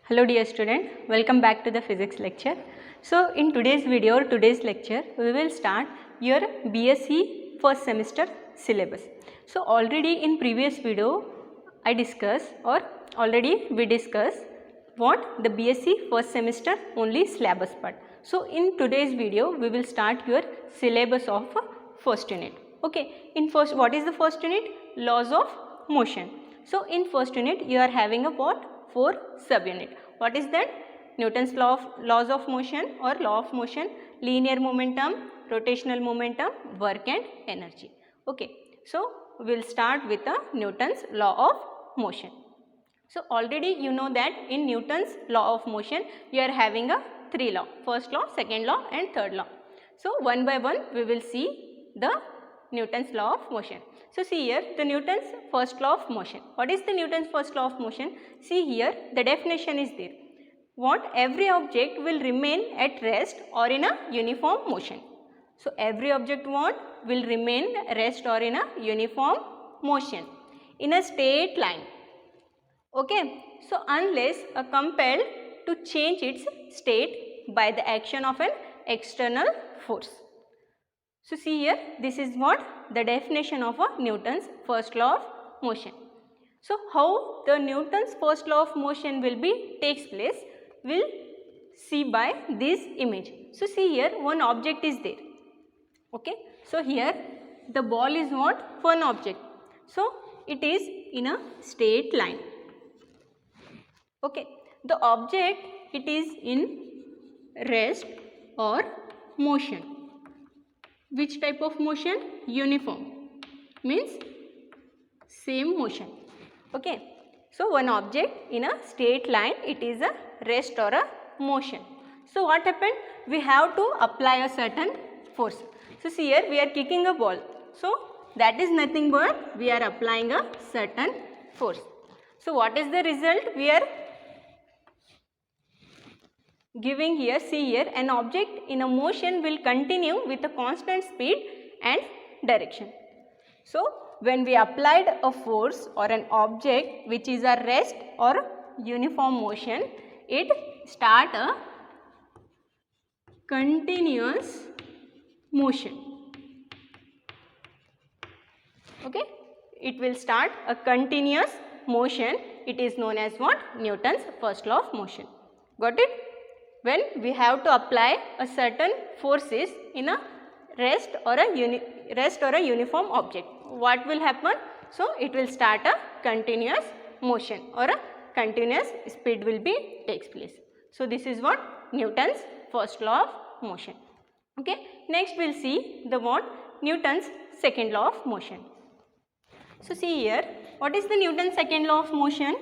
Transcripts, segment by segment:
Hello dear student, welcome back to the physics lecture. So in today's video or today's lecture, we will start your BSc first semester syllabus. So already in previous video I discussed or already we discussed what the BSc first semester only syllabus part. So in today's video we will start your syllabus of first unit. Okay, in first, what is the first unit? Laws of motion. So in first unit you are having a what? 4 subunit. What is that? Newton's laws of motion or law of motion, linear momentum, rotational momentum, work and energy. Okay, so we will start with Newton's law of motion. So already you know that in Newton's law of motion you are having a 3 law, first law, second law and third law. So one by one we will see the Newton's law of motion. So see here the Newton's first law of motion. What is the Newton's first law of motion? See here the definition is there. What? Every object will remain at rest or in a uniform motion. So every object what? Will remain rest or in a uniform motion in a straight line. Okay. So unless compelled to change its state by the action of an external force. So see here, this is what the definition of a Newton's first law of motion. So how the Newton's first law of motion will be takes place, we'll see by this image. So see here, one object is there. Okay. So here the ball is what? One object. So it is in a straight line. Okay. The object, it is in rest or motion. Which type of motion? Uniform, means same motion. Okay. So one object in a straight line, it is a rest or a motion. So what happened? We have to apply a certain force. So see here we are kicking a ball. So that is nothing but we are applying a certain force. So what is the result? We are giving here, see here, an object in a motion will continue with a constant speed and direction. So when we applied a force or an object which is a rest or uniform motion, it start a continuous motion. Okay, it will start a continuous motion. It is known as what? Newton's first law of motion. Got it? When we have to apply a certain forces in a rest or a uniform object, what will happen? So it will start a continuous motion or a continuous speed will be takes place. So this is what? Newton's first law of motion. Okay. Next we will see the what? Newton's second law of motion. So see here, what is the Newton's second law of motion?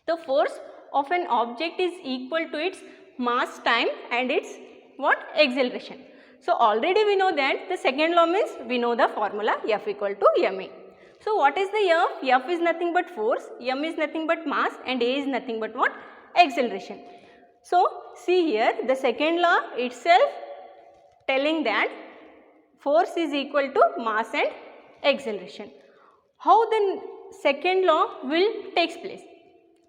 The force of an object is equal to its mass time and its what? Acceleration. So already we know that the second law means we know the formula F equal to ma. So what is the F? F is nothing but force, m is nothing but mass and a is nothing but what? Acceleration. So see here the second law itself telling that force is equal to mass and acceleration. How the second law will takes place?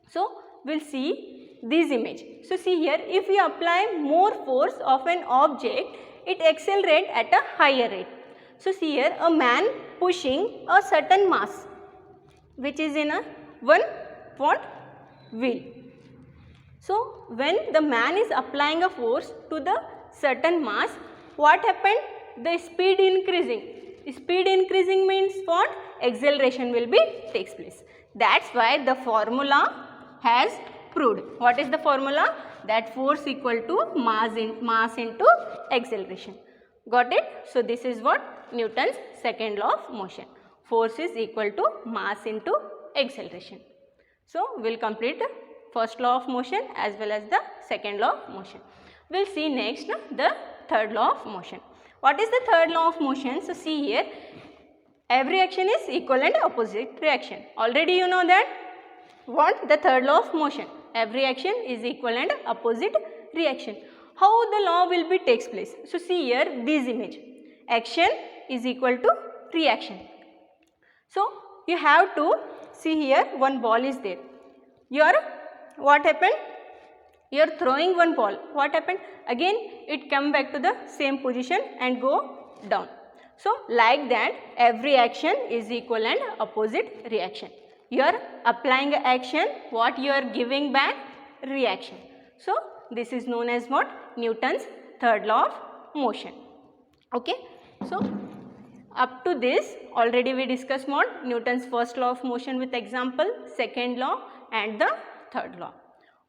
So we will see this image. So see here, if we apply more force of an object, it accelerates at a higher rate. So see here, a man pushing a certain mass which is in a one what? Wheel. So when the man is applying a force to the certain mass, what happened? The speed increasing. Speed increasing means what? Acceleration will be takes place. That's why the formula has proved. What is the formula? That force equal to mass into acceleration. Got it? So this is what? Newton's second law of motion. Force is equal to mass into acceleration. So we will complete the first law of motion as well as the second law of motion. We will see next the third law of motion. What is the third law of motion? So see here, every action is equal and opposite reaction. Already you know that. What? The third law of motion. Every action is equal and opposite reaction. How the law will be takes place? So see here this image. Action is equal to reaction. So you have to see here one ball is there. Your what happened? You are throwing one ball. What happened? Again it come back to the same position and go down. So like that every action is equal and opposite reaction. You are applying a action, what you are giving back? Reaction. So this is known as what? Newton's third law of motion. Okay. So up to this already we discussed what? Newton's first law of motion with example, second law and the third law.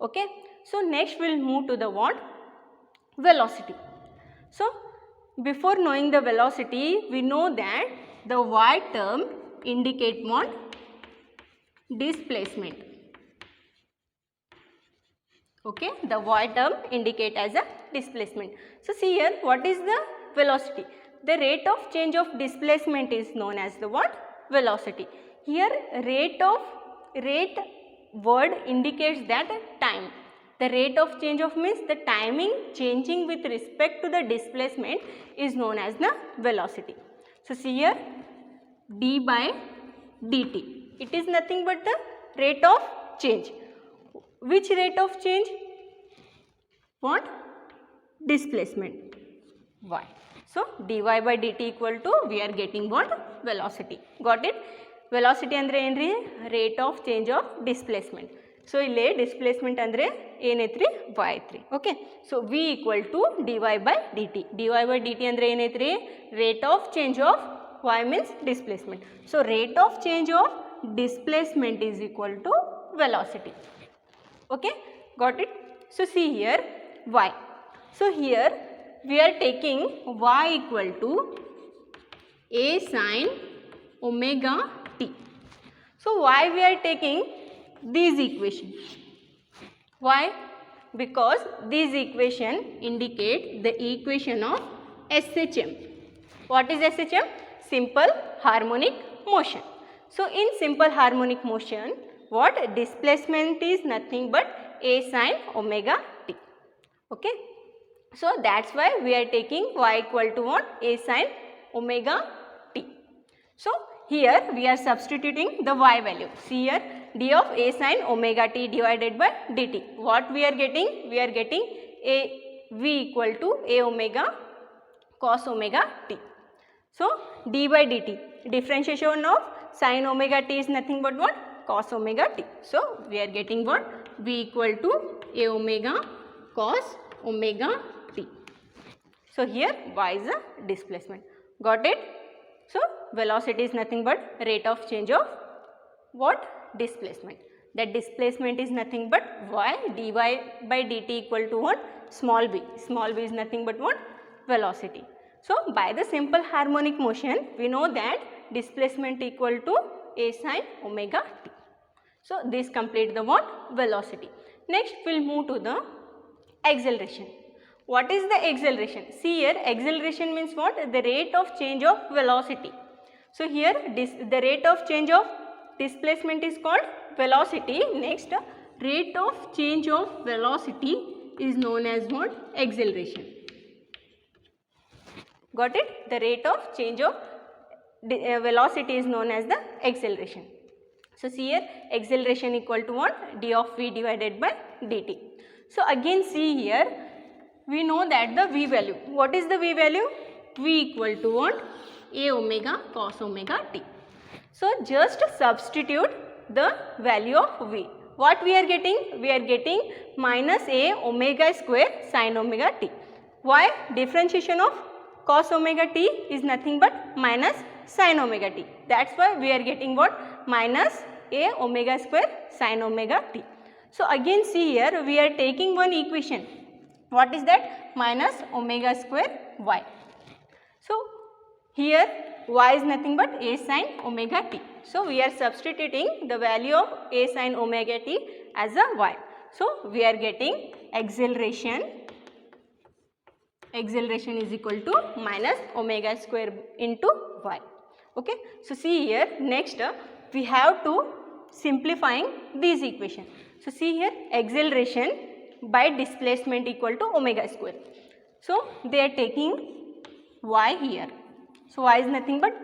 Okay. So next we will move to the what? Velocity. So before knowing the velocity, we know that the y term indicate what? Displacement. Okay, the y term indicate as a displacement. So see here, what is the velocity? The rate of change of displacement is known as the what? Velocity. Here rate word indicates that time. The rate of change of means the timing changing with respect to the displacement is known as the velocity. So see here d by dt. It is nothing but the rate of change. Which rate of change? What? Displacement y. So dy by dt equal to we are getting what? Velocity. Got it? Velocity andre enri? Rate of change of displacement. So ಇಲ್ಲಿ displacement ಅಂದರೆ ಏನೈತ್ರಿ y ಐತ್ರಿ. Okay. So v equal to dy by dt. dy by dt ಅಂದರೆ ಏನೈತ್ರಿ? Rate of change of y means displacement. So rate of change of displacement is equal to velocity. Okay. Got it? So see here y. So here we are taking y equal to a sin omega t. So why we are taking these equations? Why? Because these equation indicate the equation of SHM. What is SHM? Simple harmonic motion. So in simple harmonic motion, what? Displacement is nothing but a sin omega t. Okay. So that's why we are taking y equal to what? A sin omega t. So here we are substituting the y value. See here d of a sin omega t divided by dt. What we are getting? We are getting a v equal to a omega cos omega t. So d by dt, differentiation of sin omega t is nothing but what? Cos omega t. So we are getting what? v equal to a omega cos omega t. So here y is a displacement. Got it? So velocity is nothing but rate of change of what? Displacement. That displacement is nothing but y dy by dt equal to what? Small b. Small b is nothing but what? Velocity. So by the simple harmonic motion we know that displacement equal to a sin omega t. So this complete the what? Velocity. Next we will move to the acceleration. What is the acceleration? See here acceleration means what? The rate of change of velocity. So here the rate of change of displacement is called velocity. Next rate of change of velocity is known as what? Acceleration. Got it? The rate of change of velocity is known as the acceleration. So see here acceleration equal to what? d of v divided by dt. So again see here we know that the v value. What is the v value? v equal to what? a omega cos omega t. So just substitute the value of v. What we are getting? We are getting minus a omega square sin omega t. Why? Differentiation of cos omega t is nothing but minus sin omega t. That's why we are getting what? Minus a omega square sin omega t. So again see here we are taking one equation. What is that? Minus omega square y. So here y is nothing but a sin omega t. So we are substituting the value of a sin omega t as a y. So we are getting acceleration is equal to minus omega square into y. Okay. So see here next we have to simplifying these equation. So see here acceleration by displacement equal to omega square. So they are taking y here. So y is nothing but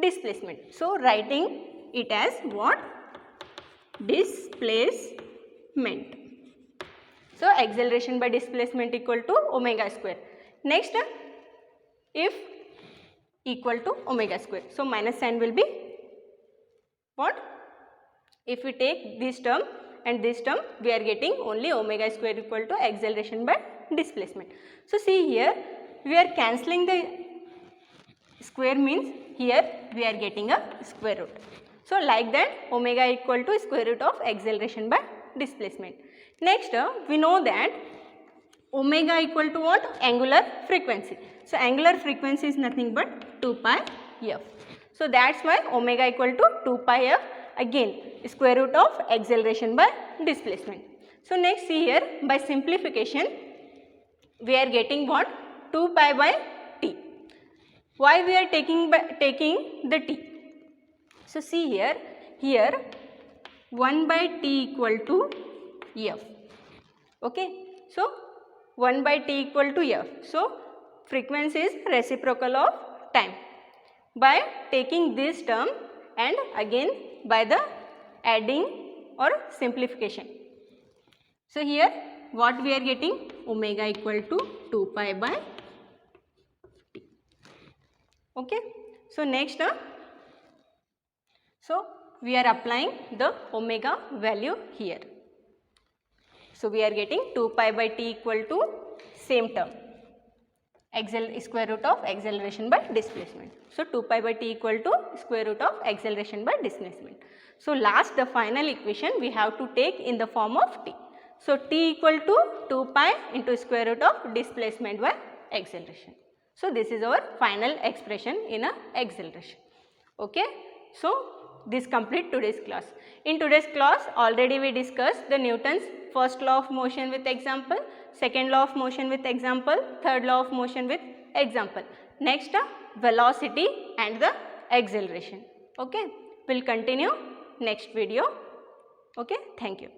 displacement. So writing it as what? Displacement. So acceleration by displacement equal to omega square. Next, if equal to omega square, so minus sign will be what? If we take this term and this term, we are getting only omega square equal to acceleration by displacement. So see here, we are cancelling the square, means here we are getting a square root. So like that, omega equal to square root of acceleration by displacement. Next, we know that omega equal to what? Angular frequency. So angular frequency is nothing but 2 pi f. So that's why omega equal to 2 pi f, again square root of acceleration by displacement. So next, see here, by simplification we are getting what? 2 pi by t. Why we are taking the t? So see here 1 by t equal to f. Okay. So 1 by t equal to f. So frequency is reciprocal of time. By taking this term and again by the adding or simplification. So here what we are getting? Omega equal to 2 pi by t. Okay. So next, so we are applying the omega value here. So we are getting 2 pi by t equal to same term, square root of acceleration by displacement. So 2 pi by t equal to square root of acceleration by displacement. So last, the final equation we have to take in the form of t. So t equal to 2 pi into square root of displacement by acceleration. So this is our final expression in a acceleration. Okay. So this complete today's class. In today's class already we discussed the Newton's first law of motion with example, second law of motion with example, third law of motion with example. Next, velocity and the acceleration. Okay. We'll continue next video. Okay. Thank you.